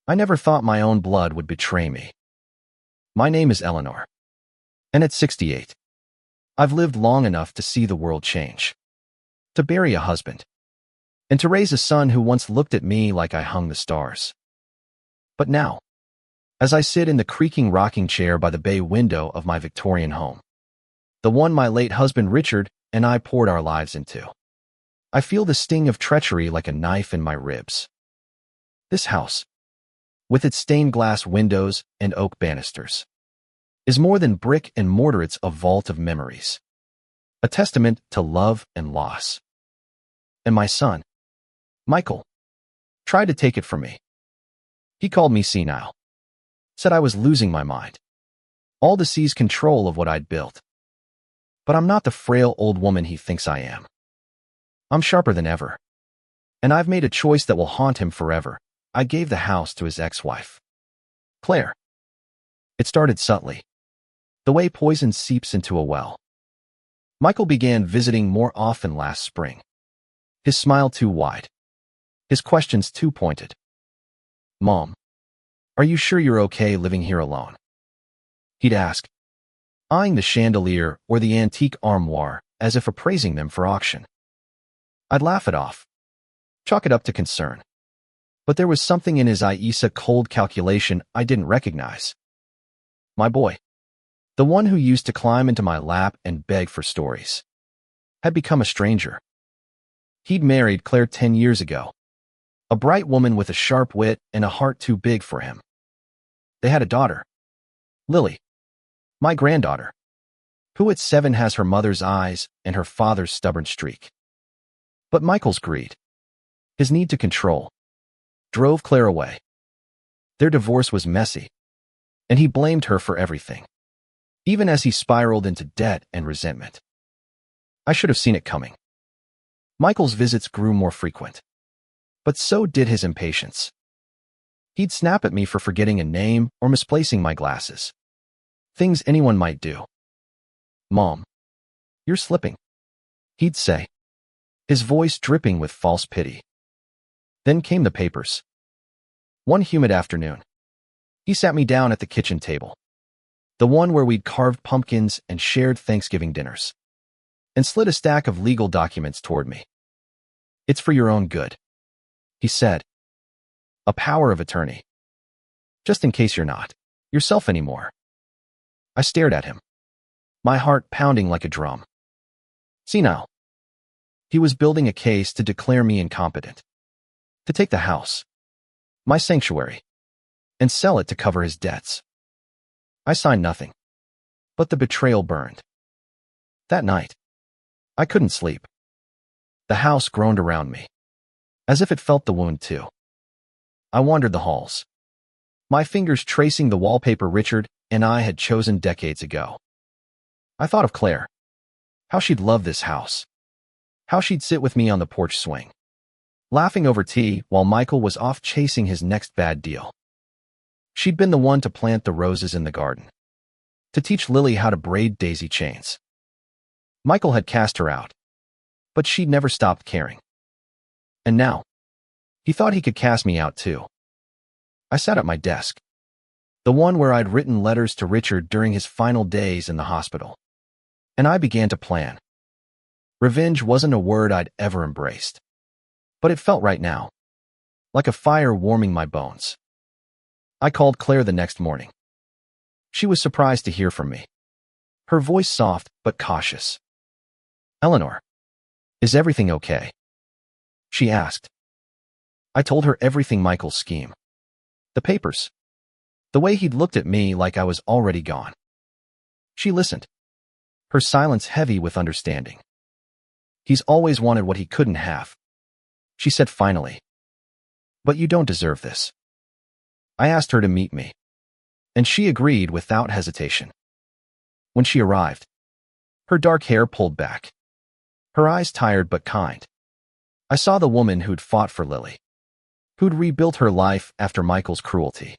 I never thought my own blood would betray me. My name is Eleanor, and at 68, I've lived long enough to see the world change, to bury a husband, and to raise a son who once looked at me like I hung the stars. But now, as I sit in the creaking rocking chair by the bay window of my Victorian home, the one my late husband Richard and I poured our lives into, I feel the sting of treachery like a knife in my ribs. This house, with its stained glass windows and oak banisters, is more than brick and mortar. It's a vault of memories, a testament to love and loss. And my son, Michael, tried to take it from me. He called me senile, said I was losing my mind, all to seize control of what I'd built. But I'm not the frail old woman he thinks I am. I'm sharper than ever, and I've made a choice that will haunt him forever. I gave the house to his ex-wife, Claire. It started subtly, the way poison seeps into a well. Michael began visiting more often last spring, his smile too wide, his questions too pointed. "Mom, are you sure you're okay living here alone?" he'd ask, eyeing the chandelier or the antique armoire as if appraising them for auction. I'd laugh it off, chalk it up to concern. But there was something in his cold calculation I didn't recognize. My boy, the one who used to climb into my lap and beg for stories, had become a stranger. He'd married Claire 10 years ago, a bright woman with a sharp wit and a heart too big for him. They had a daughter, Lily, my granddaughter, who at 7 has her mother's eyes and her father's stubborn streak. But Michael's greed, his need to control, drove Claire away. Their divorce was messy, and he blamed her for everything, even as he spiraled into debt and resentment. I should have seen it coming. Michael's visits grew more frequent, but so did his impatience. He'd snap at me for forgetting a name or misplacing my glasses, things anyone might do. "Mom, you're slipping," he'd say, his voice dripping with false pity. Then came the papers. One humid afternoon, he sat me down at the kitchen table, the one where we'd carved pumpkins and shared Thanksgiving dinners, and slid a stack of legal documents toward me. "It's for your own good," he said. "A power of attorney. Just in case you're not yourself anymore." I stared at him, my heart pounding like a drum. Senile. He was building a case to declare me incompetent, to take the house, my sanctuary, and sell it to cover his debts. I signed nothing, but the betrayal burned. That night, I couldn't sleep. The house groaned around me, as if it felt the wound too. I wandered the halls, my fingers tracing the wallpaper Richard and I had chosen decades ago. I thought of Claire, how she'd love this house, how she'd sit with me on the porch swing, laughing over tea while Michael was off chasing his next bad deal. She'd been the one to plant the roses in the garden, to teach Lily how to braid daisy chains. Michael had cast her out, but she'd never stopped caring. And now, he thought he could cast me out too. I sat at my desk, the one where I'd written letters to Richard during his final days in the hospital, and I began to plan. Revenge wasn't a word I'd ever embraced, but it felt right now, like a fire warming my bones. I called Claire the next morning. She was surprised to hear from me, her voice soft but cautious. "Eleanor, is everything okay?" she asked. I told her everything: Michael's scheme, the papers, the way he'd looked at me like I was already gone. She listened, her silence heavy with understanding. "He's always wanted what he couldn't have," she said finally. "But you don't deserve this." I asked her to meet me, and she agreed without hesitation. When she arrived, her dark hair pulled back, her eyes tired but kind, I saw the woman who'd fought for Lily, who'd rebuilt her life after Michael's cruelty.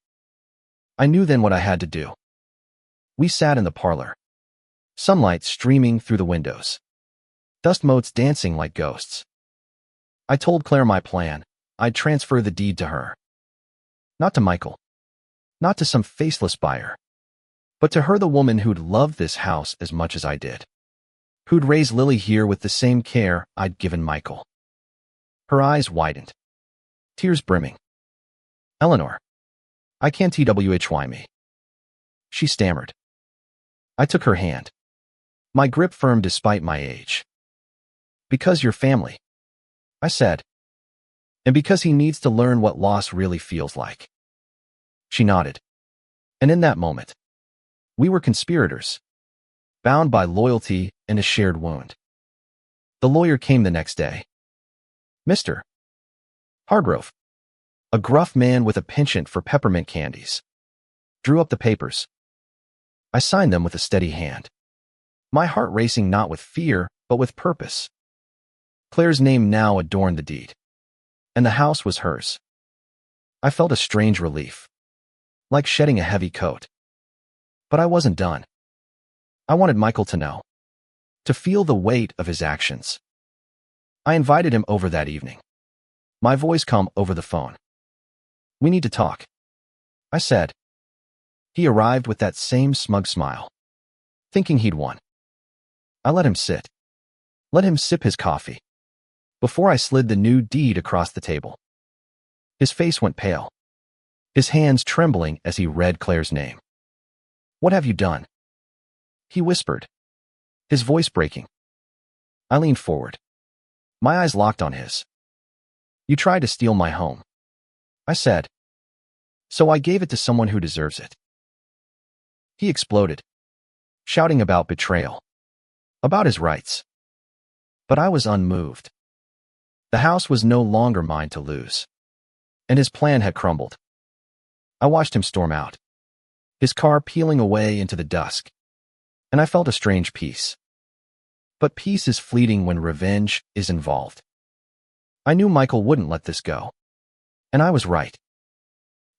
I knew then what I had to do. We sat in the parlor, sunlight streaming through the windows, dust motes dancing like ghosts. I told Claire my plan. I'd transfer the deed to her. Not to Michael. Not to some faceless buyer. But to her, the woman who'd loved this house as much as I did. Who'd raised Lily here with the same care I'd given Michael. Her eyes widened. Tears brimming. Eleanor. I can't TWHY me. She stammered. I took her hand. My grip firm despite my age. Because you're family, I said. And because he needs to learn what loss really feels like. She nodded. And in that moment, we were conspirators, bound by loyalty and a shared wound. The lawyer came the next day. Mr. Hargrove, a gruff man with a penchant for peppermint candies, drew up the papers. I signed them with a steady hand, my heart racing not with fear, but with purpose. Claire's name now adorned the deed, and the house was hers. I felt a strange relief, like shedding a heavy coat. But I wasn't done. I wanted Michael to know, to feel the weight of his actions. I invited him over that evening, my voice calm over the phone. We need to talk, I said. He arrived with that same smug smile, thinking he'd won. I let him sit, let him sip his coffee, before I slid the new deed across the table. His face went pale, his hands trembling as he read Claire's name. What have you done? He whispered, his voice breaking. I leaned forward, my eyes locked on his. You tried to steal my home, I said. So I gave it to someone who deserves it. He exploded, shouting about betrayal, about his rights. But I was unmoved. The house was no longer mine to lose, and his plan had crumbled. I watched him storm out, his car peeling away into the dusk, and I felt a strange peace. But peace is fleeting when revenge is involved. I knew Michael wouldn't let this go, and I was right.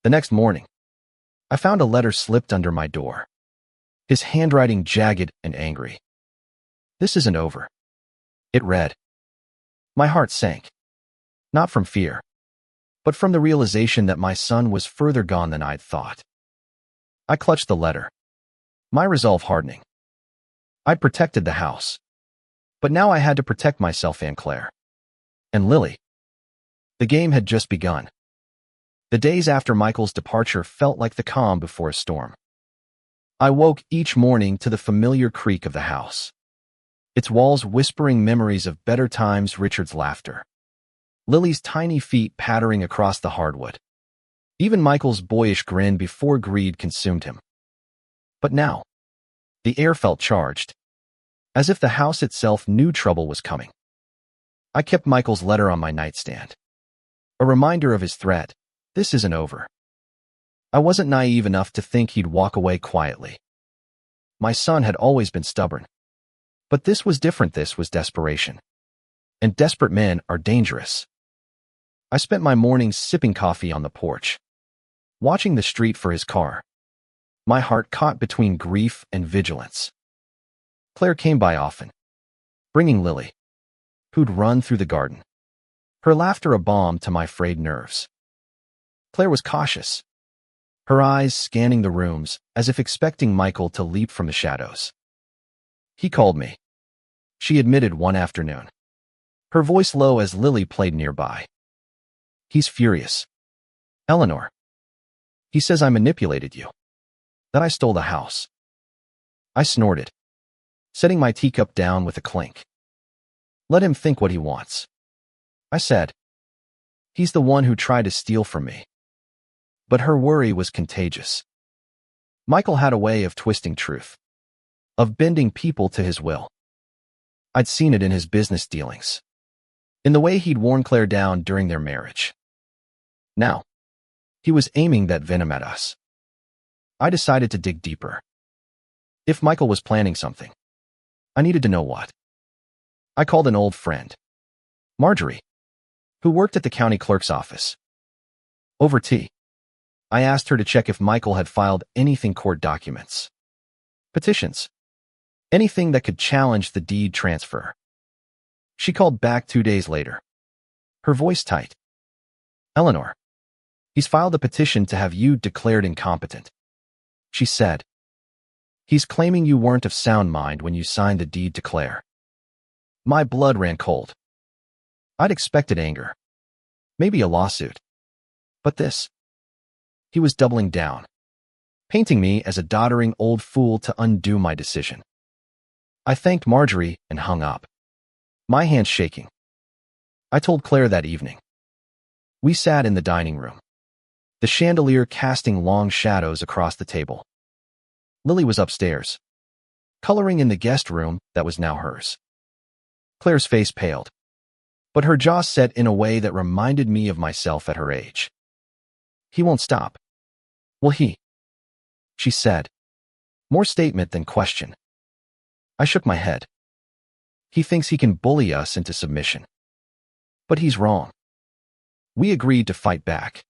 The next morning, I found a letter slipped under my door, his handwriting jagged and angry. This isn't over, it read. My heart sank, not from fear, but from the realization that my son was further gone than I'd thought. I clutched the letter, my resolve hardening. I'd protected the house, but now I had to protect myself and Claire. And Lily. The game had just begun. The days after Michael's departure felt like the calm before a storm. I woke each morning to the familiar creak of the house, its walls whispering memories of better times, Richard's laughter, Lily's tiny feet pattering across the hardwood, even Michael's boyish grin before greed consumed him. But now, the air felt charged, as if the house itself knew trouble was coming. I kept Michael's letter on my nightstand, a reminder of his threat. This isn't over. I wasn't naive enough to think he'd walk away quietly. My son had always been stubborn. But this was different. This was desperation. And desperate men are dangerous. I spent my mornings sipping coffee on the porch, watching the street for his car, my heart caught between grief and vigilance. Claire came by often, bringing Lily, who'd run through the garden, her laughter a balm to my frayed nerves. Claire was cautious, her eyes scanning the rooms as if expecting Michael to leap from the shadows. He called me, she admitted one afternoon, her voice low as Lily played nearby. He's furious. Eleanor. He says I manipulated you, that I stole the house. I snorted, setting my teacup down with a clink. Let him think what he wants, I said. He's the one who tried to steal from me. But her worry was contagious. Michael had a way of twisting truth, of bending people to his will. I'd seen it in his business dealings, in the way he'd worn Claire down during their marriage. Now, he was aiming that venom at us. I decided to dig deeper. If Michael was planning something, I needed to know what. I called an old friend, Marjorie, who worked at the county clerk's office. Over tea, I asked her to check if Michael had filed anything, court documents, petitions, anything that could challenge the deed transfer. She called back 2 days later, her voice tight. Eleanor, He's filed a petition to have you declared incompetent, she said. He's claiming you weren't of sound mind when you signed the deed to Claire. My blood ran cold. I'd expected anger. Maybe a lawsuit. But this. He was doubling down, painting me as a doddering old fool to undo my decision. I thanked Marjorie and hung up, my hands shaking. I told Claire that evening. We sat in the dining room, the chandelier casting long shadows across the table. Lily was upstairs, coloring in the guest room that was now hers. Claire's face paled, but her jaw set in a way that reminded me of myself at her age. He won't stop. Will he? She said, more statement than question. I shook my head. He thinks he can bully us into submission. But he's wrong. We agreed to fight back,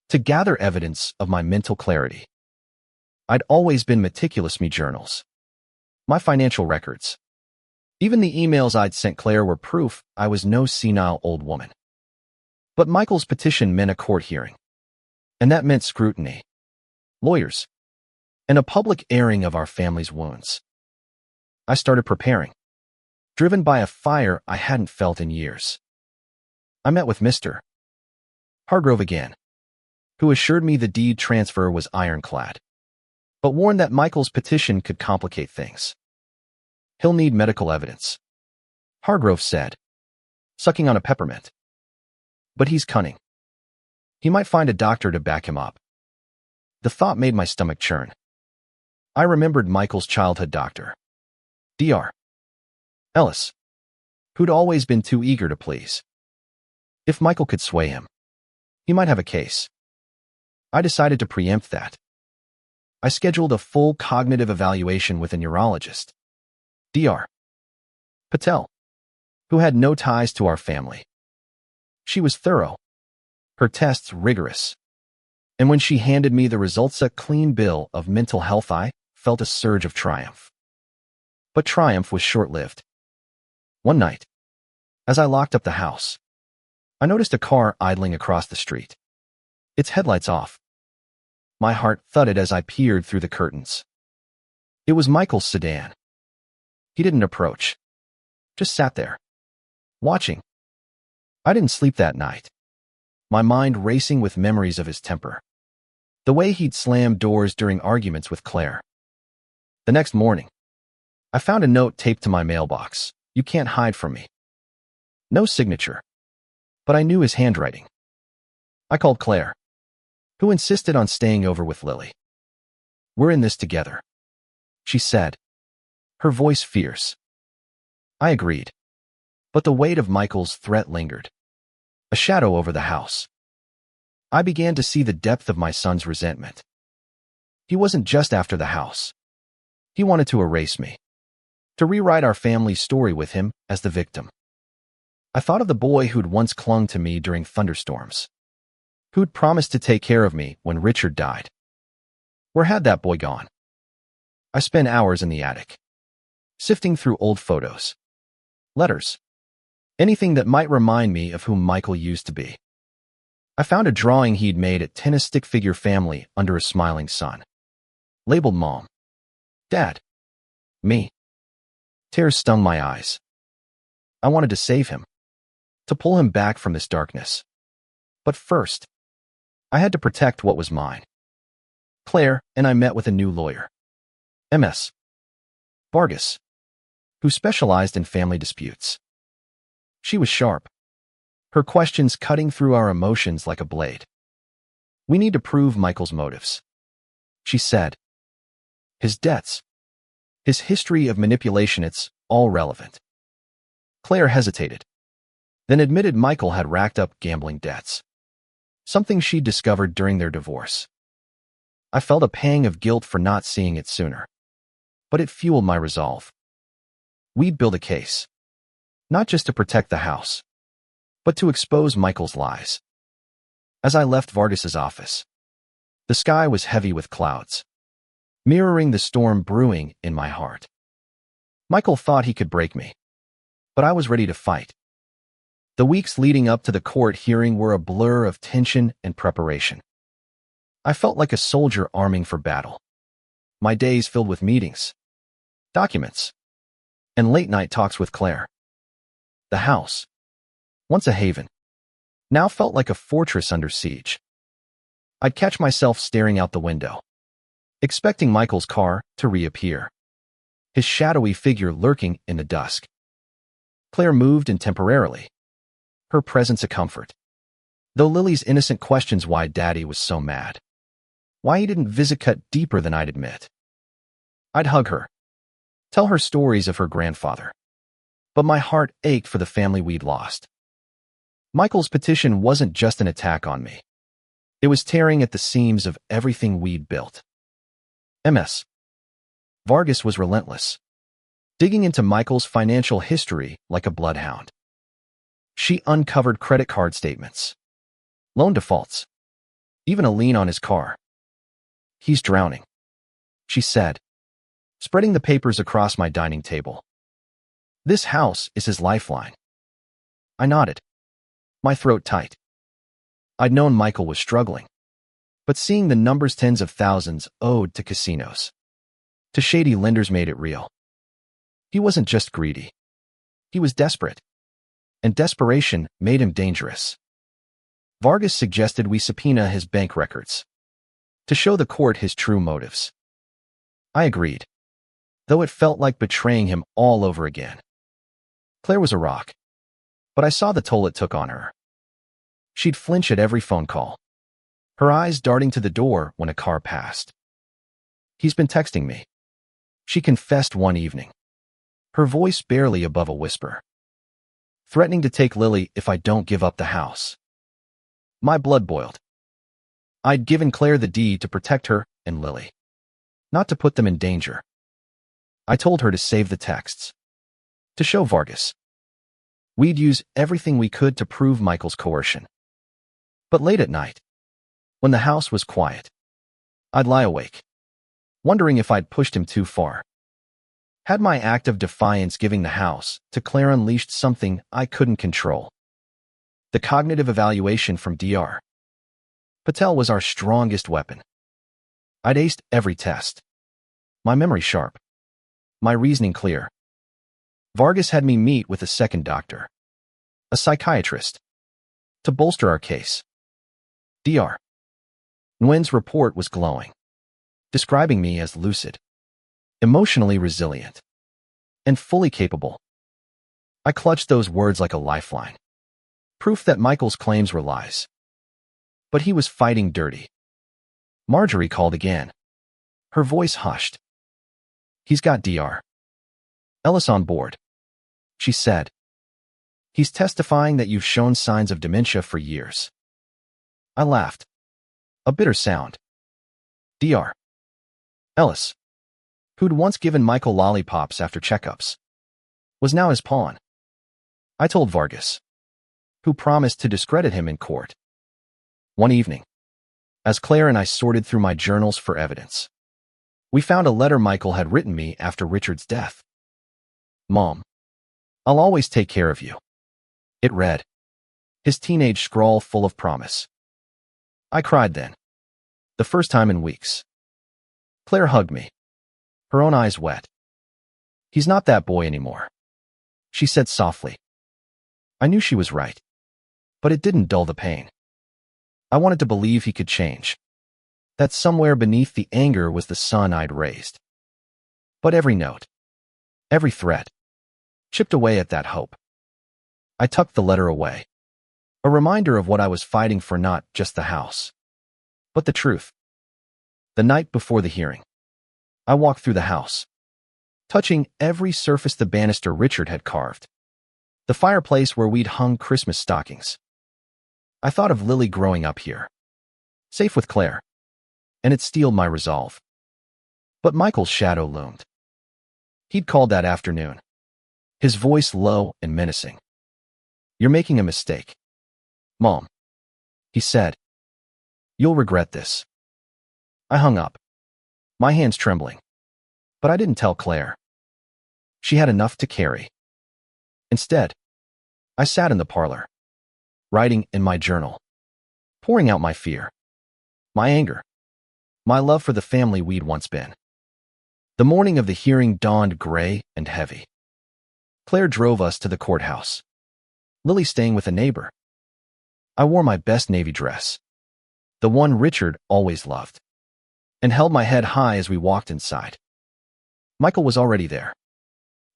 to gather evidence of my mental clarity. I'd always been meticulous, my journals, my financial records. Even the emails I'd sent Claire were proof I was no senile old woman. But Michael's petition meant a court hearing, and that meant scrutiny, lawyers, and a public airing of our family's wounds. I started preparing, driven by a fire I hadn't felt in years. I met with Mr. Hargrove again, who assured me the deed transfer was ironclad, but warned that Michael's petition could complicate things. He'll need medical evidence, Hargrove said, sucking on a peppermint. But he's cunning. He might find a doctor to back him up. The thought made my stomach churn. I remembered Michael's childhood doctor, Dr. Ellis, who'd always been too eager to please. If Michael could sway him, he might have a case. I decided to preempt that. I scheduled a full cognitive evaluation with a neurologist, Dr. Patel, who had no ties to our family. She was thorough, her tests rigorous, and when she handed me the results, a clean bill of mental health, I felt a surge of triumph. But triumph was short-lived. One night, as I locked up the house, I noticed a car idling across the street, its headlights off. My heart thudded as I peered through the curtains. It was Michael's sedan. He didn't approach, just sat there, watching. I didn't sleep that night, my mind racing with memories of his temper, the way he'd slammed doors during arguments with Claire. The next morning, I found a note taped to my mailbox. You can't hide from me. No signature, but I knew his handwriting. I called Claire, who insisted on staying over with Lily. We're in this together, she said, her voice fierce. I agreed, but the weight of Michael's threat lingered, a shadow over the house. I began to see the depth of my son's resentment. He wasn't just after the house. He wanted to erase me, to rewrite our family's story with him as the victim. I thought of the boy who'd once clung to me during thunderstorms, who'd promised to take care of me when Richard died. Where had that boy gone? I spent hours in the attic, sifting through old photos, letters, anything that might remind me of who Michael used to be. I found a drawing he'd made at tennis stick figure family under a smiling sun, labeled Mom, Dad, me. Tears stung my eyes. I wanted to save him, to pull him back from this darkness. But first, I had to protect what was mine. Claire and I met with a new lawyer, Ms. Vargas, who specialized in family disputes. She was sharp, her questions cutting through our emotions like a blade. We need to prove Michael's motives, she said. His debts, his history of manipulation, it's all relevant. Claire hesitated, then admitted Michael had racked up gambling debts, something she'd discovered during their divorce. I felt a pang of guilt for not seeing it sooner, but it fueled my resolve. We'd build a case, not just to protect the house, but to expose Michael's lies. As I left Vargas's office, the sky was heavy with clouds, mirroring the storm brewing in my heart. Michael thought he could break me, but I was ready to fight. The weeks leading up to the court hearing were a blur of tension and preparation. I felt like a soldier arming for battle. My days filled with meetings, documents, and late-night talks with Claire. The house, once a haven, now felt like a fortress under siege. I'd catch myself staring out the window, expecting Michael's car to reappear, his shadowy figure lurking in the dusk. Claire moved in temporarily, her presence a comfort. Though Lily's innocent questions why Daddy was so mad, why he didn't visit cut deeper than I'd admit. I'd hug her, tell her stories of her grandfather. But my heart ached for the family we'd lost. Michael's petition wasn't just an attack on me. It was tearing at the seams of everything we'd built. Ms. Vargas was relentless, digging into Michael's financial history like a bloodhound. She uncovered credit card statements, loan defaults, even a lien on his car. "He's drowning," she said, spreading the papers across my dining table. "This house is his lifeline." I nodded, my throat tight. I'd known Michael was struggling, but seeing the numbers tens of thousands owed to casinos, to shady lenders made it real. He wasn't just greedy. He was desperate, and desperation made him dangerous. Vargas suggested we subpoena his bank records to show the court his true motives. I agreed, though it felt like betraying him all over again. Claire was a rock, but I saw the toll it took on her. She'd flinch at every phone call, her eyes darting to the door when a car passed. "He's been texting me," she confessed one evening, her voice barely above a whisper, threatening to take Lily if I don't give up the house. My blood boiled. I'd given Claire the deed to protect her and Lily, not to put them in danger. I told her to save the texts, to show Vargas. We'd use everything we could to prove Michael's coercion. But late at night, when the house was quiet, I'd lie awake, wondering if I'd pushed him too far. Had my act of defiance giving the house to Claire unleashed something I couldn't control? The cognitive evaluation from Dr. Patel was our strongest weapon. I'd aced every test, my memory sharp, my reasoning clear. Vargas had me meet with a second doctor, a psychiatrist, to bolster our case. Dr. Nguyen's report was glowing, describing me as lucid, emotionally resilient, and fully capable. I clutched those words like a lifeline, proof that Michael's claims were lies. But he was fighting dirty. Marjorie called again, her voice hushed. "He's got Dr. Ellis on board," she said. "He's testifying that you've shown signs of dementia for years." I laughed, a bitter sound. Dr. Ellis, who'd once given Michael lollipops after checkups, was now his pawn. I told Vargas, who promised to discredit him in court. One evening, as Claire and I sorted through my journals for evidence, we found a letter Michael had written me after Richard's death. "Mom, I'll always take care of you," it read, his teenage scrawl full of promise. I cried then, the first time in weeks. Claire hugged me, her own eyes wet. "He's not that boy anymore," she said softly. I knew she was right, but it didn't dull the pain. I wanted to believe he could change, that somewhere beneath the anger was the son I'd raised. But every note, every threat, chipped away at that hope. I tucked the letter away, a reminder of what I was fighting for, not just the house, but the truth. The night before the hearing, I walked through the house, touching every surface the banister Richard had carved, the fireplace where we'd hung Christmas stockings. I thought of Lily growing up here, safe with Claire, and it steeled my resolve. But Michael's shadow loomed. He'd called that afternoon, his voice low and menacing. "You're making a mistake, Mom," he said. "You'll regret this." I hung up, my hands trembling. But I didn't tell Claire. She had enough to carry. Instead, I sat in the parlor, writing in my journal, pouring out my fear, my anger, my love for the family we'd once been. The morning of the hearing dawned gray and heavy. Claire drove us to the courthouse, Lily staying with a neighbor. I wore my best navy dress, the one Richard always loved, and held my head high as we walked inside. Michael was already there,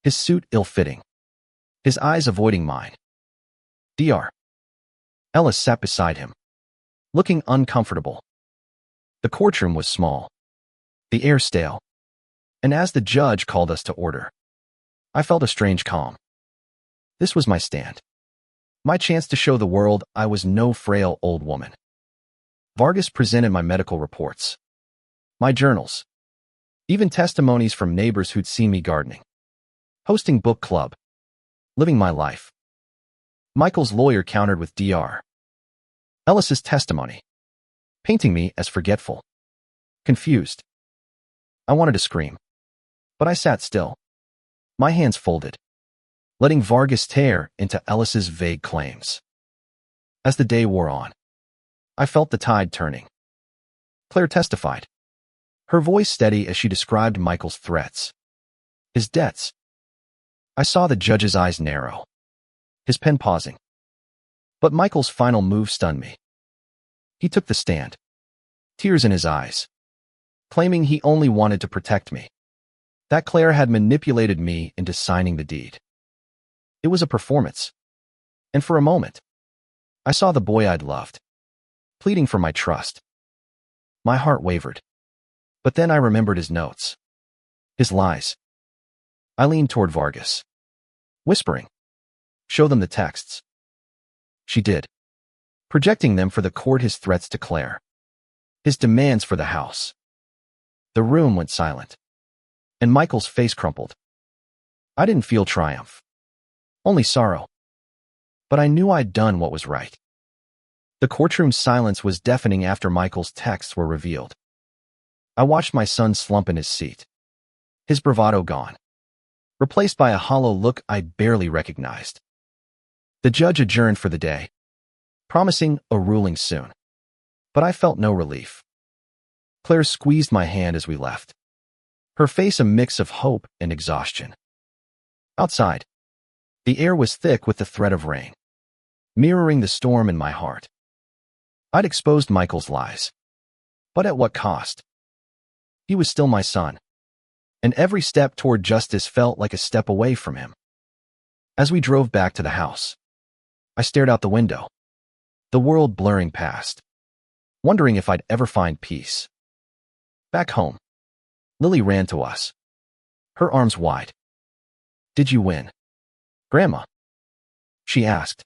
his suit ill-fitting, his eyes avoiding mine. Dr. Ellis sat beside him, looking uncomfortable. The courtroom was small, the air stale, and as the judge called us to order, I felt a strange calm. This was my stand, my chance to show the world I was no frail old woman. Vargas presented my medical reports, my journals, even testimonies from neighbors who'd seen me gardening, hosting book club, living my life. Michael's lawyer countered with Dr. Ellis's testimony, painting me as forgetful, confused. I wanted to scream, but I sat still, my hands folded, letting Vargas tear into Ellis's vague claims. As the day wore on, I felt the tide turning. Claire testified, her voice steady as she described Michael's threats, his debts. I saw the judge's eyes narrow, his pen pausing. But Michael's final move stunned me. He took the stand, tears in his eyes, claiming he only wanted to protect me, that Claire had manipulated me into signing the deed. It was a performance, and for a moment, I saw the boy I'd loved, pleading for my trust. My heart wavered, but then I remembered his notes, his lies. I leaned toward Vargas, whispering, "Show them the texts." She did, projecting them for the court, his threats to Claire, his demands for the house. The room went silent, and Michael's face crumpled. I didn't feel triumph, only sorrow. But I knew I'd done what was right. The courtroom's silence was deafening after Michael's texts were revealed. I watched my son slump in his seat, his bravado gone, replaced by a hollow look I barely recognized. The judge adjourned for the day, promising a ruling soon. But I felt no relief. Claire squeezed my hand as we left, her face a mix of hope and exhaustion. Outside, the air was thick with the threat of rain, mirroring the storm in my heart. I'd exposed Michael's lies, but at what cost? He was still my son, and every step toward justice felt like a step away from him. As we drove back to the house, I stared out the window, the world blurring past, wondering if I'd ever find peace. Back home, Lily ran to us, her arms wide. "Did you win, Grandma?" she asked,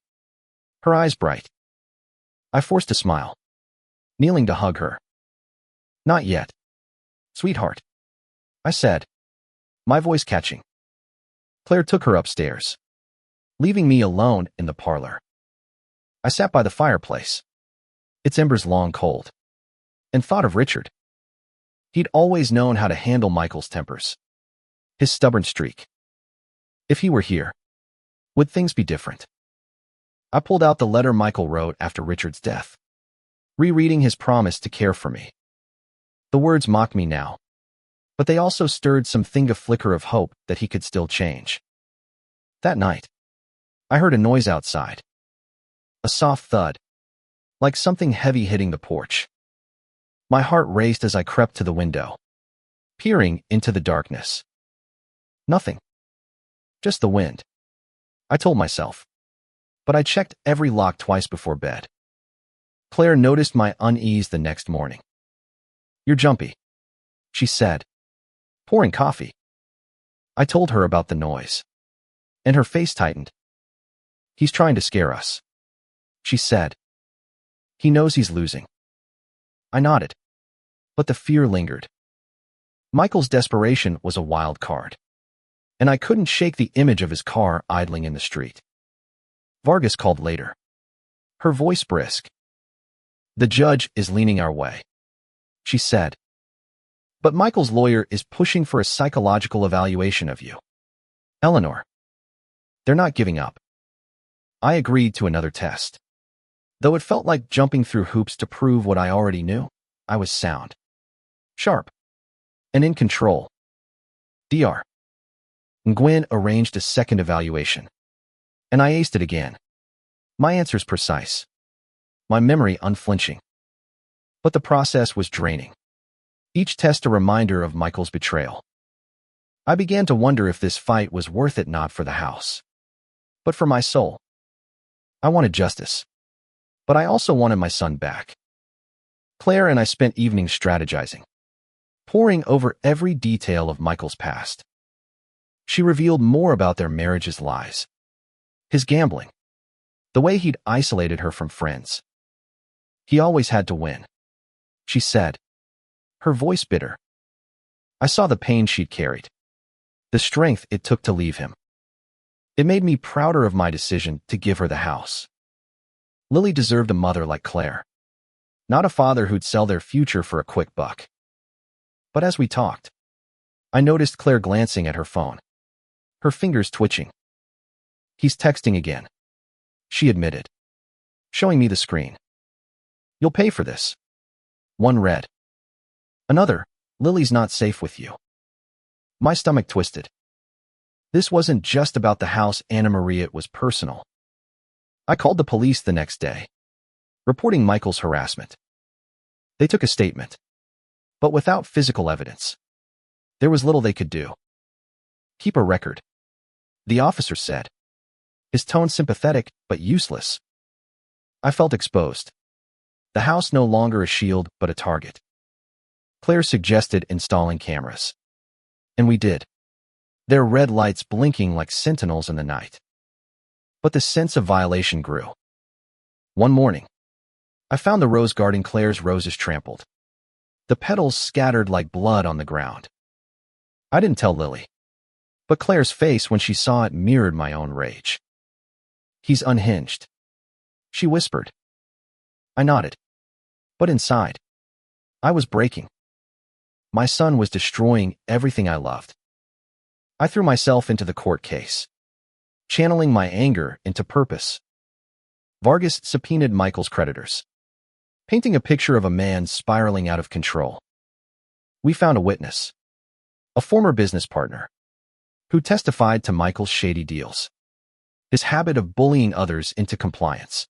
her eyes bright. I forced a smile, kneeling to hug her. "Not yet, sweetheart," I said, my voice catching. Claire took her upstairs, leaving me alone in the parlor. I sat by the fireplace, its embers long cold, and thought of Richard. He'd always known how to handle Michael's tempers, his stubborn streak. If he were here, would things be different? I pulled out the letter Michael wrote after Richard's death, rereading his promise to care for me. The words mocked me now, but they also stirred a flicker of hope that he could still change. That night, I heard a noise outside, a soft thud, like something heavy hitting the porch. My heart raced as I crept to the window, peering into the darkness. Nothing. Just the wind, I told myself. But I checked every lock twice before bed. Claire noticed my unease the next morning. "You're jumpy," she said, pouring coffee. I told her about the noise, and her face tightened. "He's trying to scare us," she said. "He knows he's losing." I nodded, but the fear lingered. Michael's desperation was a wild card, and I couldn't shake the image of his car idling in the street. Vargas called later, her voice brisk. "The judge is leaning our way," she said. "But Michael's lawyer is pushing for a psychological evaluation of you, Eleanor. They're not giving up." I agreed to another test. Though it felt like jumping through hoops to prove what I already knew, I was sound, sharp, and in control. Dr. Nguyen arranged a second evaluation, and I aced it again. My answers precise, my memory unflinching. But the process was draining. Each test a reminder of Michael's betrayal. I began to wonder if this fight was worth it, not for the house, but for my soul. I wanted justice, but I also wanted my son back. Claire and I spent evenings strategizing, poring over every detail of Michael's past. She revealed more about their marriage's lies, his gambling, the way he'd isolated her from friends. He always had to win, she said, her voice bitter. I saw the pain she'd carried, the strength it took to leave him. It made me prouder of my decision to give her the house. Lily deserved a mother like Claire, not a father who'd sell their future for a quick buck. But as we talked, I noticed Claire glancing at her phone, her fingers twitching. He's texting again, she admitted, showing me the screen. You'll pay for this. One read. Another, Lily's not safe with you. My stomach twisted. This wasn't just about the house, Anna Maria, it was personal. I called the police the next day, reporting Michael's harassment. They took a statement, but without physical evidence, there was little they could do. Keep a record, the officer said, his tone sympathetic but useless. I felt exposed. The house no longer a shield but a target. Claire suggested installing cameras, and we did, their red lights blinking like sentinels in the night. But the sense of violation grew. One morning, I found the rose garden, Claire's roses trampled, the petals scattered like blood on the ground. I didn't tell Lily, but Claire's face when she saw it mirrored my own rage. He's unhinged, she whispered. I nodded, but inside, I was breaking. My son was destroying everything I loved. I threw myself into the court case, channeling my anger into purpose. Vargas subpoenaed Michael's creditors, painting a picture of a man spiraling out of control. We found a witness, a former business partner, who testified to Michael's shady deals, his habit of bullying others into compliance.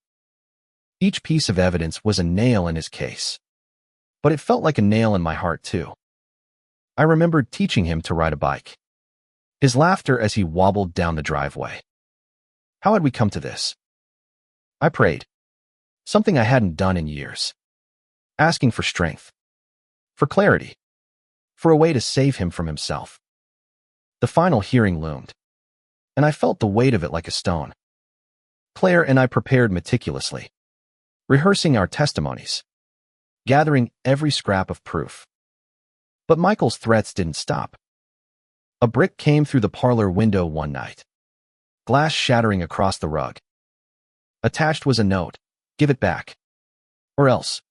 Each piece of evidence was a nail in his case, but it felt like a nail in my heart too. I remembered teaching him to ride a bike, his laughter as he wobbled down the driveway. How had we come to this? I prayed, something I hadn't done in years, asking for strength, for clarity, for a way to save him from himself. The final hearing loomed, and I felt the weight of it like a stone. Claire and I prepared meticulously, rehearsing our testimonies, gathering every scrap of proof. But Michael's threats didn't stop. A brick came through the parlor window one night, glass shattering across the rug. Attached was a note, "Give it back, or else."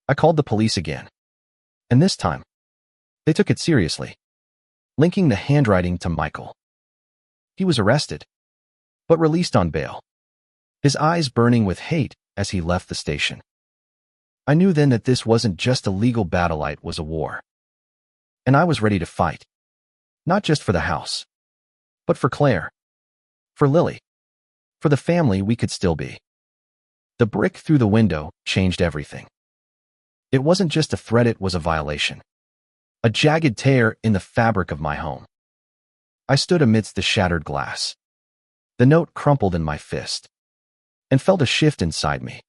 I called the police again, and this time, they took it seriously, linking the handwriting to Michael. He was arrested, but released on bail, his eyes burning with hate as he left the station. I knew then that this wasn't just a legal battle, it was a war. And I was ready to fight, not just for the house, but for Claire, for Lily, for the family we could still be. The brick through the window changed everything. It wasn't just a threat, it was a violation, a jagged tear in the fabric of my home. I stood amidst the shattered glass. The note crumpled in my fist, and felt a shift inside me.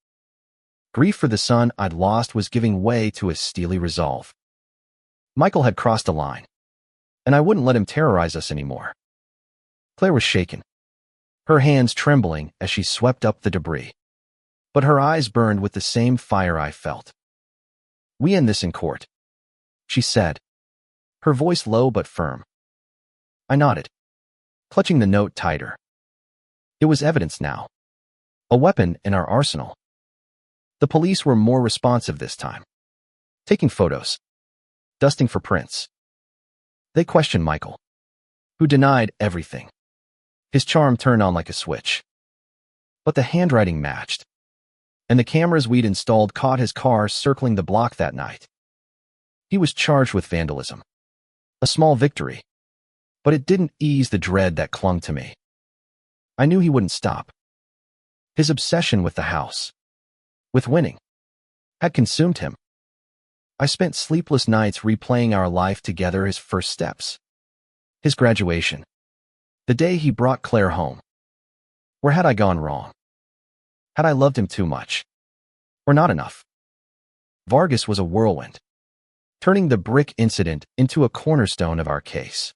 Grief for the son I'd lost was giving way to a steely resolve. Michael had crossed a line, and I wouldn't let him terrorize us anymore. Claire was shaken, her hands trembling as she swept up the debris, but her eyes burned with the same fire I felt. "We end this in court," she said, her voice low but firm. I nodded, clutching the note tighter. It was evidence now, a weapon in our arsenal. The police were more responsive this time, taking photos, dusting for prints. They questioned Michael, who denied everything. His charm turned on like a switch. But the handwriting matched, and the cameras we'd installed caught his car circling the block that night. He was charged with vandalism. A small victory, but it didn't ease the dread that clung to me. I knew he wouldn't stop. His obsession with the house, with winning, had consumed him. I spent sleepless nights replaying our life together, his first steps, his graduation, the day he brought Claire home. Where had I gone wrong? Had I loved him too much? Or not enough? Vargas was a whirlwind, turning the brick incident into a cornerstone of our case.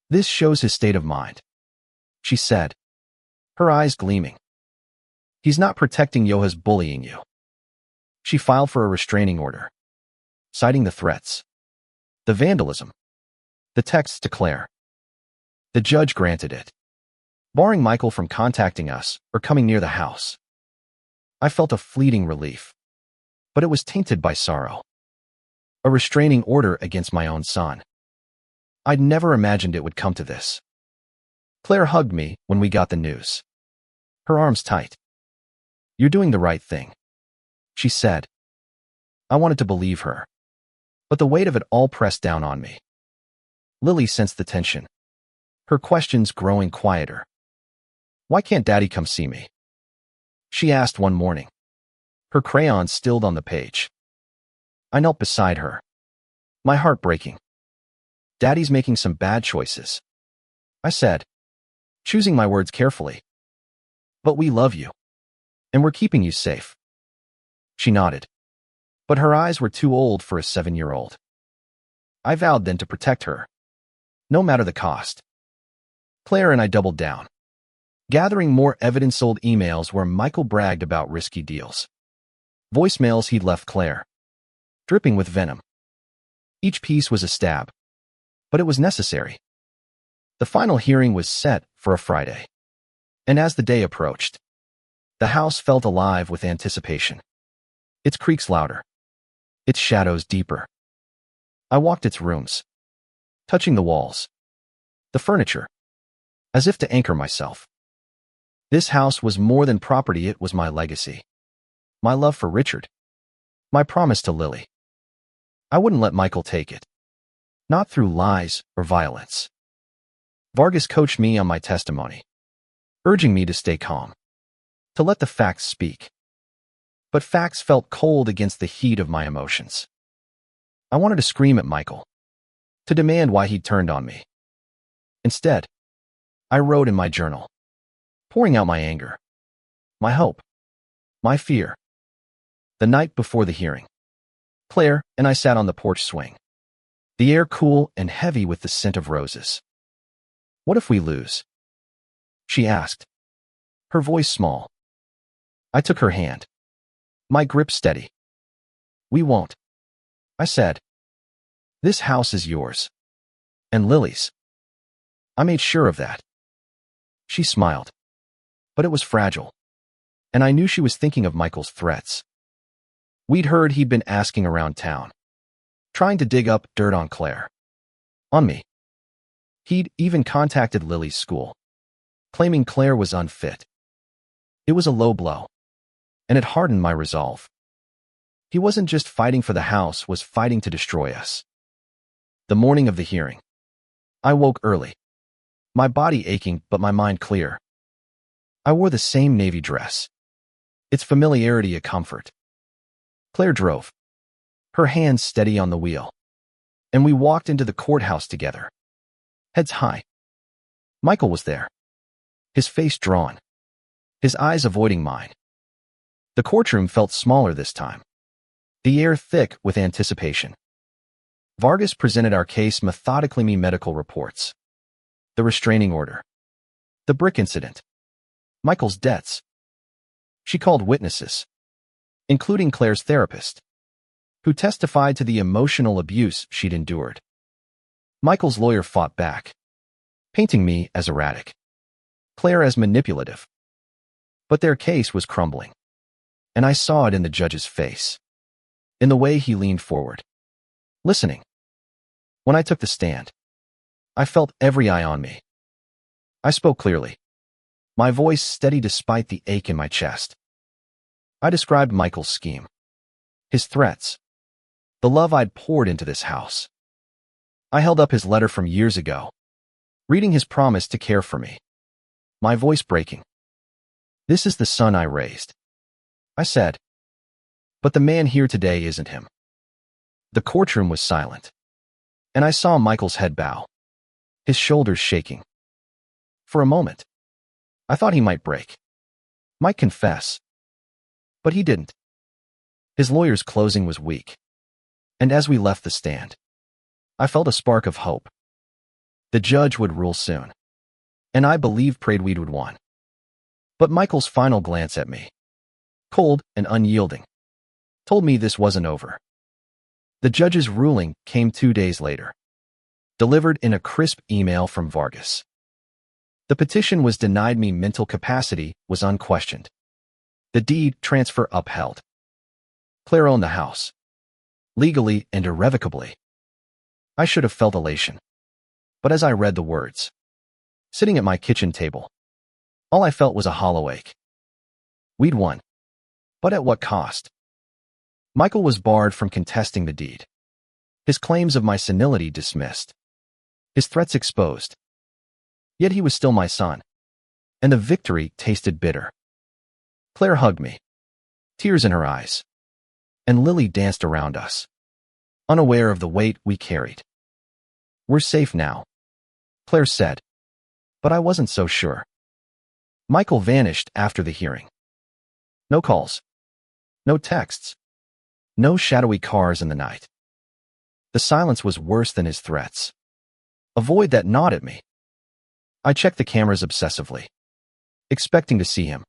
This shows his state of mind, she said, her eyes gleaming. He's not protecting you, he's bullying you. She filed for a restraining order, citing the threats, the vandalism, the texts to Claire. The judge granted it, barring Michael from contacting us or coming near the house. I felt a fleeting relief, but it was tainted by sorrow. A restraining order against my own son. I'd never imagined it would come to this. Claire hugged me when we got the news, her arms tight. "You're doing the right thing," she said. I wanted to believe her, but the weight of it all pressed down on me. Lily sensed the tension, her questions growing quieter. "Why can't Daddy come see me?" she asked one morning, her crayon stilled on the page. I knelt beside her, my heart breaking. "Daddy's making some bad choices," I said, choosing my words carefully. "But we love you, and we're keeping you safe." She nodded, but her eyes were too old for a 7-year-old. I vowed then to protect her, no matter the cost. Claire and I doubled down, gathering more evidence. Old emails where Michael bragged about risky deals, voicemails he'd left Claire, dripping with venom. Each piece was a stab, but it was necessary. The final hearing was set for a Friday, and as the day approached, the house felt alive with anticipation. Its creaks louder, its shadows deeper. I walked its rooms, touching the walls, the furniture, as if to anchor myself. This house was more than property, it was my legacy, my love for Richard, my promise to Lily. I wouldn't let Michael take it, not through lies or violence. Vargas coached me on my testimony, urging me to stay calm, to let the facts speak. But facts felt cold against the heat of my emotions. I wanted to scream at Michael, to demand why he'd turned on me. Instead, I wrote in my journal, pouring out my anger, my hope, my fear. The night before the hearing, Claire and I sat on the porch swing, the air cool and heavy with the scent of roses. "What if we lose?" she asked, her voice small. I took her hand, my grip steady. "We won't," I said. "This house is yours, and Lily's. I made sure of that." She smiled, but it was fragile, and I knew she was thinking of Michael's threats. We'd heard he'd been asking around town, trying to dig up dirt on Claire, on me. He'd even contacted Lily's school, claiming Claire was unfit. It was a low blow, and it hardened my resolve. He wasn't just fighting for the house, was fighting to destroy us. The morning of the hearing, I woke early, my body aching but my mind clear. I wore the same navy dress, its familiarity a comfort. Claire drove, her hands steady on the wheel, and we walked into the courthouse together, heads high. Michael was there, his face drawn, his eyes avoiding mine. The courtroom felt smaller this time, the air thick with anticipation. Vargas presented our case methodically, me medical reports, the restraining order, the brick incident, Michael's debts. She called witnesses, including Claire's therapist, who testified to the emotional abuse she'd endured. Michael's lawyer fought back, painting me as erratic, Claire as manipulative. But their case was crumbling, and I saw it in the judge's face, in the way he leaned forward, listening. When I took the stand, I felt every eye on me. I spoke clearly, my voice steady despite the ache in my chest. I described Michael's scheme, his threats, the love I'd poured into this house. I held up his letter from years ago, reading his promise to care for me, my voice breaking. "This is the son I raised," I said. "But the man here today isn't him." The courtroom was silent, and I saw Michael's head bow, his shoulders shaking. For a moment, I thought he might break, might confess. But he didn't. His lawyer's closing was weak, and as we left the stand, I felt a spark of hope. The judge would rule soon, and I prayed we would win. But Michael's final glance at me, cold and unyielding, told me this wasn't over. The judge's ruling came 2 days later, delivered in a crisp email from Vargas. The petition was denied me. Mental capacity was unquestioned. The deed transfer upheld. Claire owned the house, legally and irrevocably. I should have felt elation. But as I read the words, sitting at my kitchen table, all I felt was a hollow ache. We'd won. But at what cost? Michael was barred from contesting the deed, his claims of my senility dismissed, his threats exposed. Yet he was still my son, and the victory tasted bitter. Claire hugged me, tears in her eyes, and Lily danced around us, unaware of the weight we carried. "We're safe now," Claire said, but I wasn't so sure. Michael vanished after the hearing. No calls, no texts, no shadowy cars in the night. The silence was worse than his threats, a void that gnawed at me. I checked the cameras obsessively, expecting to see him,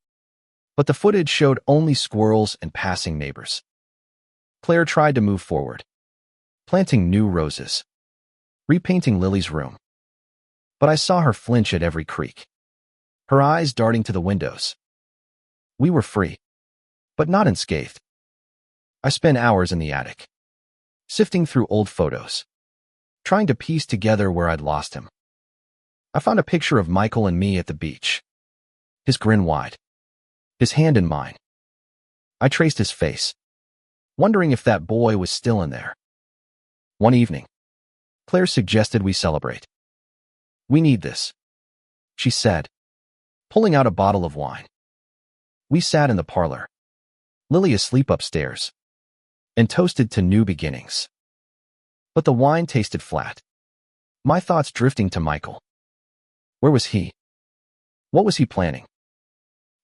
but the footage showed only squirrels and passing neighbors. Claire tried to move forward, planting new roses, repainting Lily's room. But I saw her flinch at every creak, her eyes darting to the windows. We were free, but not unscathed. I spent hours in the attic, sifting through old photos, trying to piece together where I'd lost him. I found a picture of Michael and me at the beach, his grin wide, his hand in mine. I traced his face, wondering if that boy was still in there. One evening, Claire suggested we celebrate. "We need this," she said, pulling out a bottle of wine. We sat in the parlor, Lily asleep upstairs, and toasted to new beginnings. But the wine tasted flat, my thoughts drifting to Michael. Where was he? What was he planning?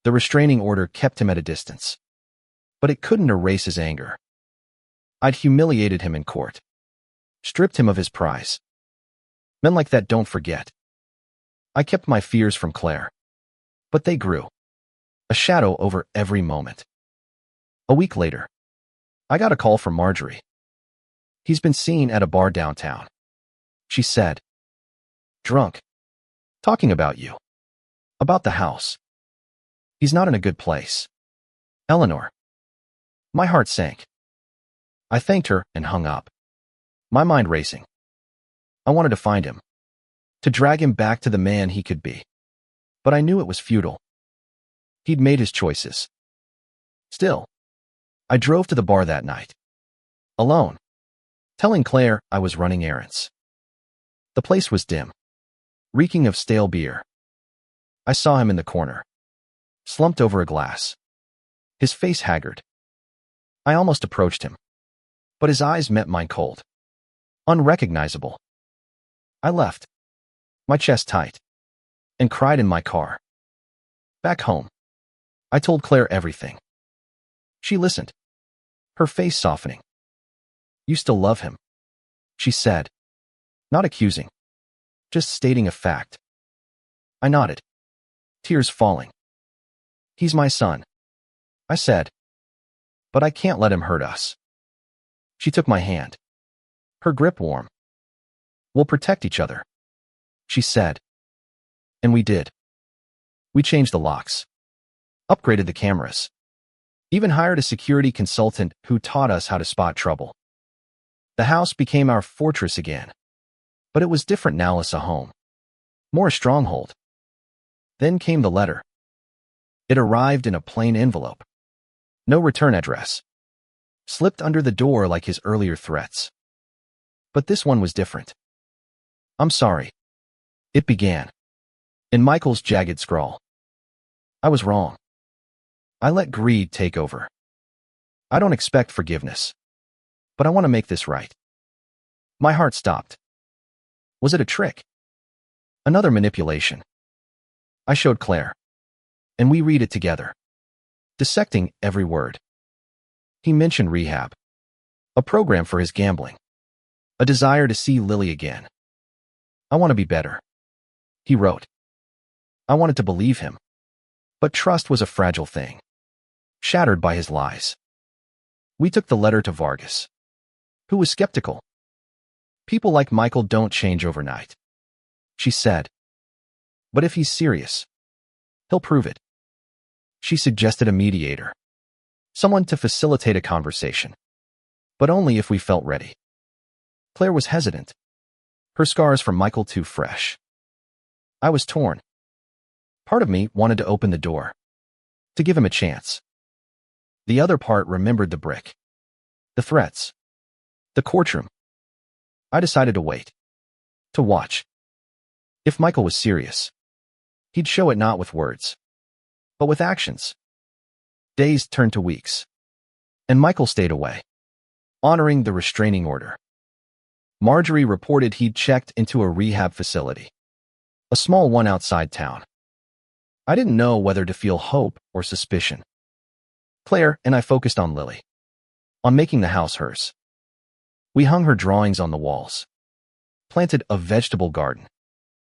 The restraining order kept him at a distance, but it couldn't erase his anger. I'd humiliated him in court, stripped him of his prize. Men like that don't forget. I kept my fears from Claire, but they grew, a shadow over every moment. A week later, I got a call from Marjorie. "He's been seen at a bar downtown," she said. "Drunk. Talking about you. About the house. He's not in a good place. Eleanor." My heart sank. I thanked her and hung up, my mind racing. I wanted to find him, to drag him back to the man he could be. But I knew it was futile. He'd made his choices. Still, I drove to the bar that night, alone, telling Claire I was running errands. The place was dim, reeking of stale beer. I saw him in the corner, slumped over a glass, his face haggard. I almost approached him, but his eyes met mine cold, unrecognizable. I left, my chest tight, and cried in my car. Back home, I told Claire everything. She listened, her face softening. "You still love him," she said, not accusing, just stating a fact. I nodded, tears falling. "He's my son," I said, "but I can't let him hurt us." She took my hand, her grip warm. "We'll protect each other," she said. And we did. We changed the locks, upgraded the cameras, even hired a security consultant who taught us how to spot trouble. The house became our fortress again, but it was different now, less a home, more a stronghold. Then came the letter. It arrived in a plain envelope. No return address. Slipped under the door like his earlier threats. But this one was different. "I'm sorry," it began, in Michael's jagged scrawl. "I was wrong. I let greed take over. I don't expect forgiveness, but I want to make this right." My heart stopped. Was it a trick? Another manipulation? I showed Claire, and we read it together, dissecting every word. He mentioned rehab, a program for his gambling, a desire to see Lily again. "I want to be better," he wrote. I wanted to believe him, but trust was a fragile thing, shattered by his lies. We took the letter to Vargas, who was skeptical. "People like Michael don't change overnight," she said. "But if he's serious, he'll prove it." She suggested a mediator, someone to facilitate a conversation, but only if we felt ready. Claire was hesitant, her scars from Michael too fresh. I was torn. Part of me wanted to open the door, to give him a chance. The other part remembered the brick, the threats, the courtroom. I decided to wait, to watch. If Michael was serious, he'd show it not with words, but with actions. Days turned to weeks, and Michael stayed away, honoring the restraining order. Marjorie reported he'd checked into a rehab facility, a small one outside town. I didn't know whether to feel hope or suspicion. Claire and I focused on Lily, on making the house hers. We hung her drawings on the walls, planted a vegetable garden,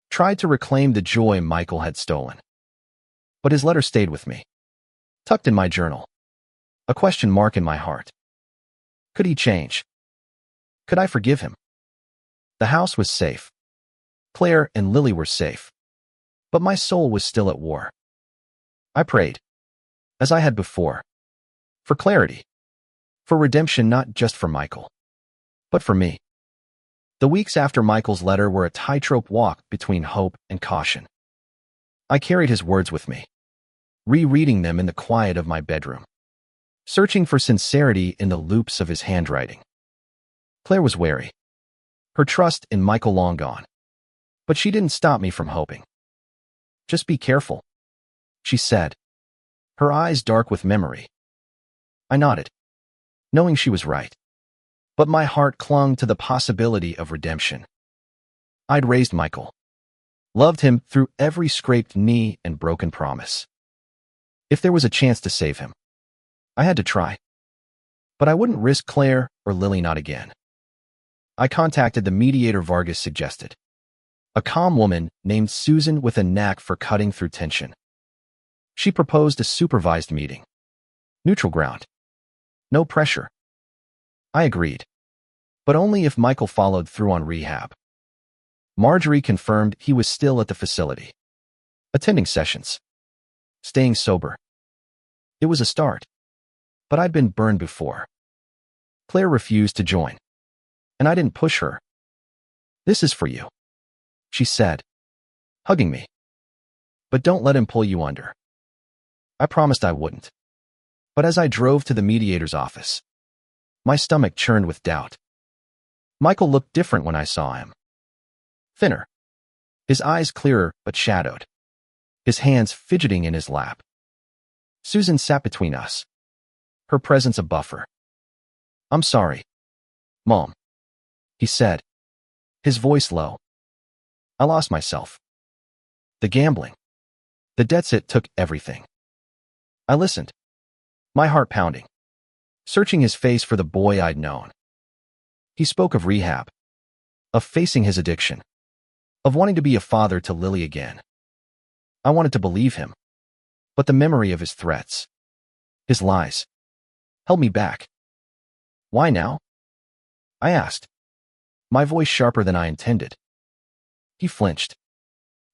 tried to reclaim the joy Michael had stolen. But his letter stayed with me, tucked in my journal, a question mark in my heart. Could he change? Could I forgive him? The house was safe. Claire and Lily were safe. But my soul was still at war. I prayed, as I had before, for clarity, for redemption not just for Michael, but for me. The weeks after Michael's letter were a tightrope walk between hope and caution. I carried his words with me, rereading them in the quiet of my bedroom, searching for sincerity in the loops of his handwriting. Claire was wary, her trust in Michael long gone, but she didn't stop me from hoping. "Just be careful," she said, her eyes dark with memory. I nodded, knowing she was right, but my heart clung to the possibility of redemption. I'd raised Michael, loved him through every scraped knee and broken promise. If there was a chance to save him, I had to try. But I wouldn't risk Claire or Lily not again. I contacted the mediator Vargas suggested, a calm woman named Susan with a knack for cutting through tension. She proposed a supervised meeting. Neutral ground. No pressure. I agreed, but only if Michael followed through on rehab. Marjorie confirmed he was still at the facility, attending sessions, staying sober. It was a start, but I'd been burned before. Claire refused to join, and I didn't push her. "This is for you," she said, hugging me. "But don't let him pull you under." I promised I wouldn't. But as I drove to the mediator's office, my stomach churned with doubt. Michael looked different when I saw him. Thinner, his eyes clearer but shadowed, his hands fidgeting in his lap. Susan sat between us, her presence a buffer. "I'm sorry, Mom," he said, his voice low. "I lost myself. The gambling, the debts, it took everything." I listened, my heart pounding, searching his face for the boy I'd known. He spoke of rehab, of facing his addiction, of wanting to be a father to Lily again. I wanted to believe him, but the memory of his threats, his lies, held me back. "Why now?" I asked, my voice sharper than I intended. He flinched,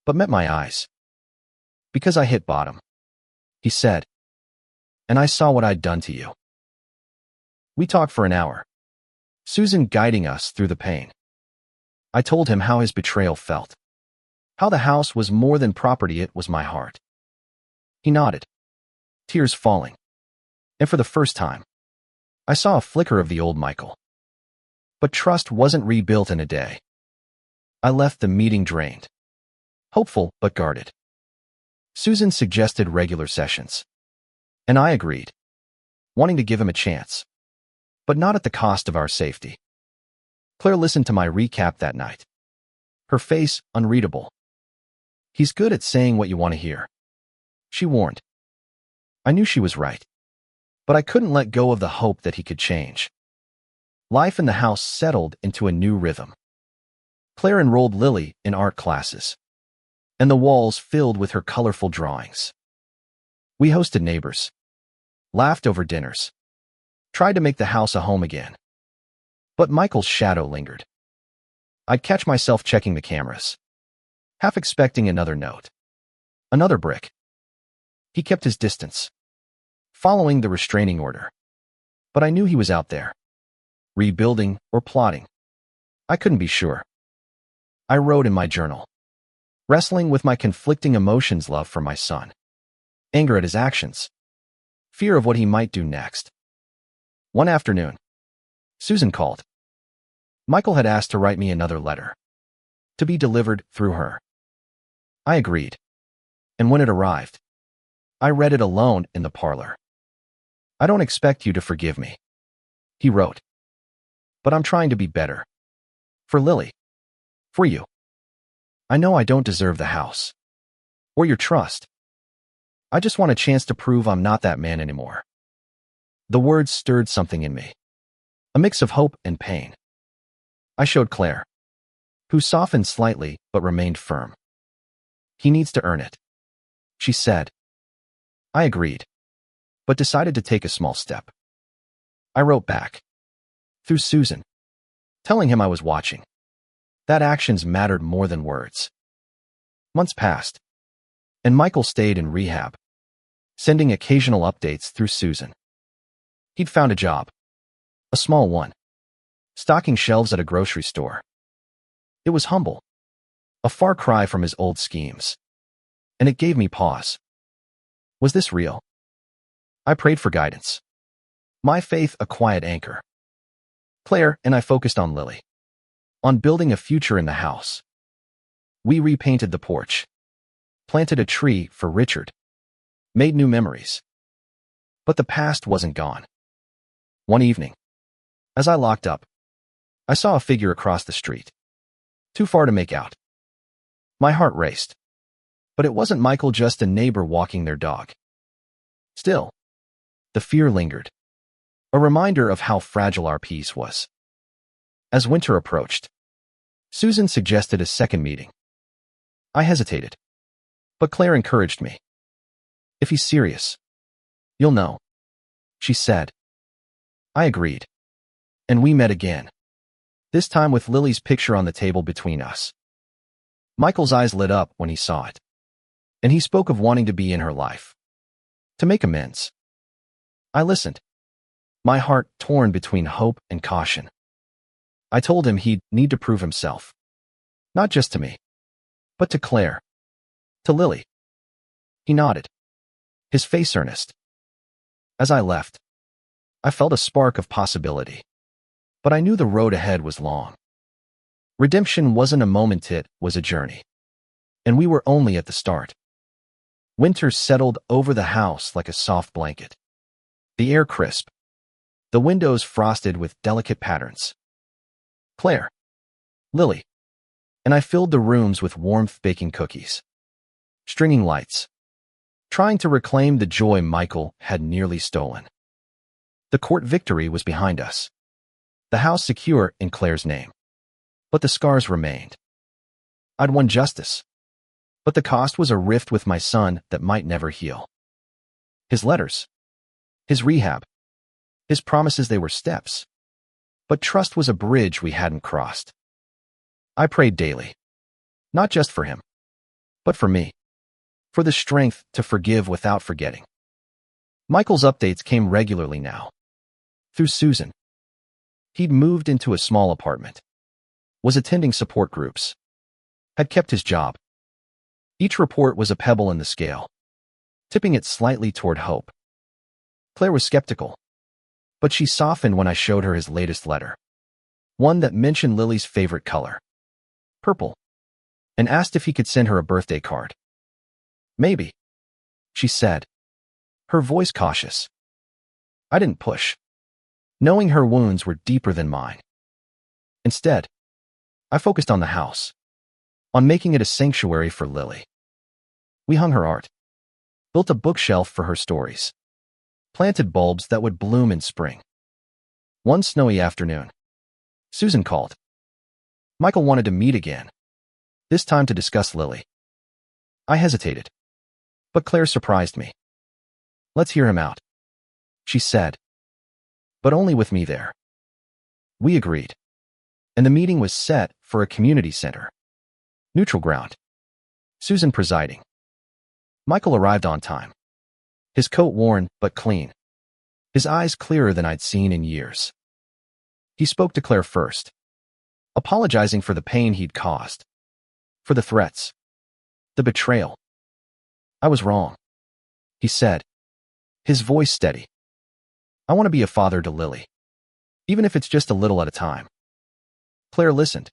but met my eyes. "Because I hit bottom," he said, "and I saw what I'd done to you." We talked for an hour, Susan guiding us through the pain. I told him how his betrayal felt, how the house was more than property, it was my heart. He nodded, tears falling. And for the first time, I saw a flicker of the old Michael. But trust wasn't rebuilt in a day. I left the meeting drained, hopeful but guarded. Susan suggested regular sessions, and I agreed, wanting to give him a chance, but not at the cost of our safety. Claire listened to my recap that night, her face unreadable. He's good at saying what you want to hear, she warned. I knew she was right, but I couldn't let go of the hope that he could change. Life in the house settled into a new rhythm. Claire enrolled Lily in art classes, and the walls filled with her colorful drawings. We hosted neighbors, laughed over dinners, tried to make the house a home again. But Michael's shadow lingered. I'd catch myself checking the cameras, half expecting another note, another brick. He kept his distance, following the restraining order. But I knew he was out there, rebuilding or plotting. I couldn't be sure. I wrote in my journal, wrestling with my conflicting emotions: love for my son, anger at his actions, fear of what he might do next. One afternoon, Susan called. Michael had asked to write me another letter, to be delivered through her. I agreed, and when it arrived, I read it alone in the parlor. I don't expect you to forgive me, he wrote, but I'm trying to be better. For Lily. For you. I know I don't deserve the house, or your trust. I just want a chance to prove I'm not that man anymore. The words stirred something in me, a mix of hope and pain. I showed Claire, who softened slightly but remained firm. He needs to earn it, she said. I agreed, but decided to take a small step. I wrote back, through Susan, telling him I was watching, that actions mattered more than words. Months passed, and Michael stayed in rehab, sending occasional updates through Susan. He'd found a job, a small one, stocking shelves at a grocery store. It was humble, a far cry from his old schemes, and it gave me pause. Was this real? I prayed for guidance, my faith a quiet anchor. Claire and I focused on Lily, on building a future in the house. We repainted the porch, planted a tree for Richard, made new memories. But the past wasn't gone. One evening, as I locked up, I saw a figure across the street, too far to make out. My heart raced, but it wasn't Michael, just a neighbor walking their dog. Still, the fear lingered, a reminder of how fragile our peace was. As winter approached, Susan suggested a second meeting. I hesitated, but Claire encouraged me. If he's serious, you'll know, she said. I agreed, and we met again, this time with Lily's picture on the table between us. Michael's eyes lit up when he saw it, and he spoke of wanting to be in her life, to make amends. I listened, my heart torn between hope and caution. I told him he'd need to prove himself, not just to me, but to Claire, to Lily. He nodded, his face earnest. As I left, I felt a spark of possibility, but I knew the road ahead was long. Redemption wasn't a moment, it was a journey, and we were only at the start. Winter settled over the house like a soft blanket, the air crisp, the windows frosted with delicate patterns. Claire, Lily, and I filled the rooms with warmth, baking cookies, stringing lights, trying to reclaim the joy Michael had nearly stolen. The court victory was behind us, the house secure in Claire's name, but the scars remained. I'd won justice, but the cost was a rift with my son that might never heal. His letters, his rehab, his promises, they were steps, but trust was a bridge we hadn't crossed. I prayed daily, not just for him, but for me, for the strength to forgive without forgetting. Michael's updates came regularly now, through Susan. He'd moved into a small apartment, was attending support groups, had kept his job. Each report was a pebble in the scale, tipping it slightly toward hope. Claire was skeptical, but she softened when I showed her his latest letter, one that mentioned Lily's favorite color, purple, and asked if he could send her a birthday card. Maybe, she said, her voice cautious. I didn't push, knowing her wounds were deeper than mine. Instead, I focused on the house, on making it a sanctuary for Lily. We hung her art, built a bookshelf for her stories, planted bulbs that would bloom in spring. One snowy afternoon, Susan called. Michael wanted to meet again, this time to discuss Lily. I hesitated, but Claire surprised me. Let's hear him out, she said, but only with me there. We agreed, and the meeting was set for a community center. Neutral ground. Susan presiding. Michael arrived on time, his coat worn but clean, his eyes clearer than I'd seen in years. He spoke to Claire first, apologizing for the pain he'd caused, for the threats, the betrayal. I was wrong, he said, his voice steady. I want to be a father to Lily, even if it's just a little at a time. Claire listened,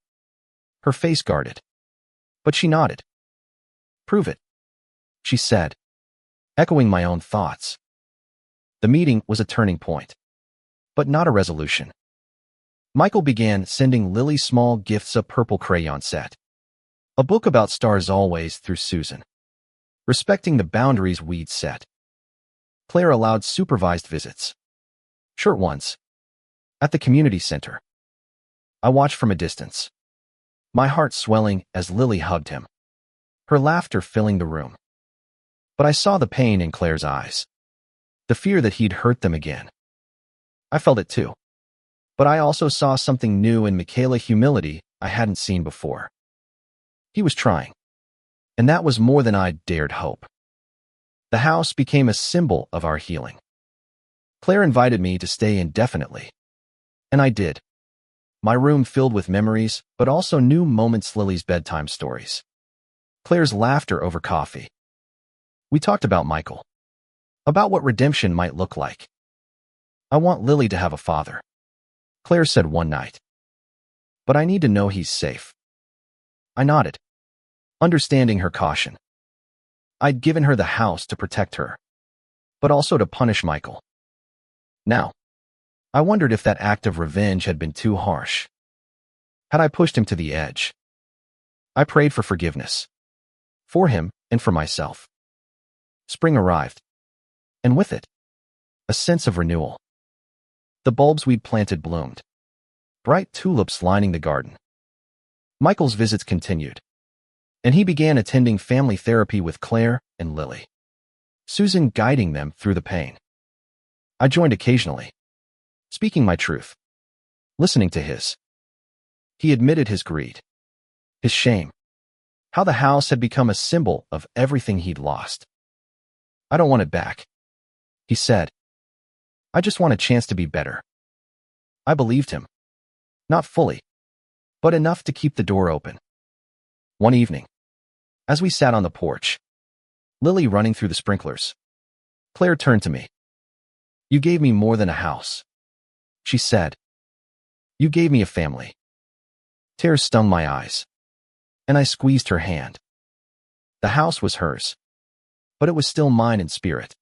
her face guarded, but she nodded. Prove it, she said, echoing my own thoughts. The meeting was a turning point, but not a resolution. Michael began sending Lily small gifts, a purple crayon set, a book about stars always through Susan, respecting the boundaries we'd set. Claire allowed supervised visits, short ones, at the community center. I watched from a distance, my heart swelling as Lily hugged him, her laughter filling the room. But I saw the pain in Claire's eyes, the fear that he'd hurt them again. I felt it too. But I also saw something new in Michaela, humility I hadn't seen before. He was trying, and that was more than I'd dared hope. The house became a symbol of our healing. Claire invited me to stay indefinitely, and I did. My room filled with memories, but also new moments, Lily's bedtime stories, Claire's laughter over coffee. We talked about Michael, about what redemption might look like. I want Lily to have a father, Claire said one night. But I need to know he's safe. I nodded, understanding her caution. I'd given her the house to protect her, but also to punish Michael. Now, I wondered if that act of revenge had been too harsh. Had I pushed him to the edge? I prayed for forgiveness, for him and for myself. Spring arrived, and with it, a sense of renewal. The bulbs we'd planted bloomed, bright tulips lining the garden. Michael's visits continued, and he began attending family therapy with Claire and Lily, Susan guiding them through the pain. I joined occasionally, speaking my truth, listening to his. He admitted his greed, his shame, how the house had become a symbol of everything he'd lost. I don't want it back, he said. I just want a chance to be better. I believed him. Not fully, but enough to keep the door open. One evening, as we sat on the porch, Lily running through the sprinklers, Claire turned to me. You gave me more than a house, she said. You gave me a family. Tears stung my eyes, and I squeezed her hand. The house was hers, but it was still mine in spirit.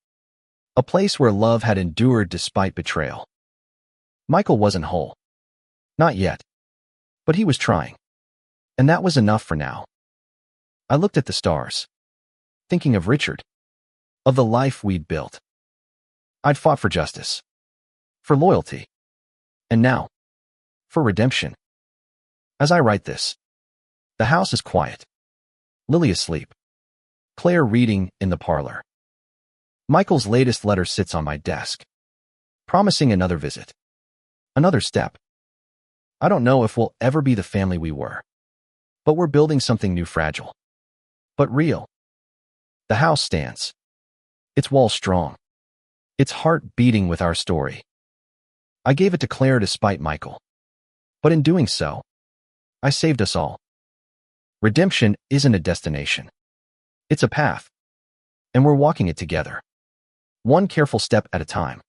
A place where love had endured despite betrayal. Michael wasn't whole. Not yet. But he was trying. And that was enough for now. I looked at the stars, thinking of Richard, of the life we'd built. I'd fought for justice, for loyalty, and now, for redemption. As I write this, the house is quiet. Lily asleep. Claire reading in the parlor. Michael's latest letter sits on my desk, promising another visit, another step. I don't know if we'll ever be the family we were, but we're building something new, fragile, but real. The house stands, its walls strong, its heart beating with our story. I gave it to Claire despite Michael, but in doing so, I saved us all. Redemption isn't a destination. It's a path, and we're walking it together, one careful step at a time.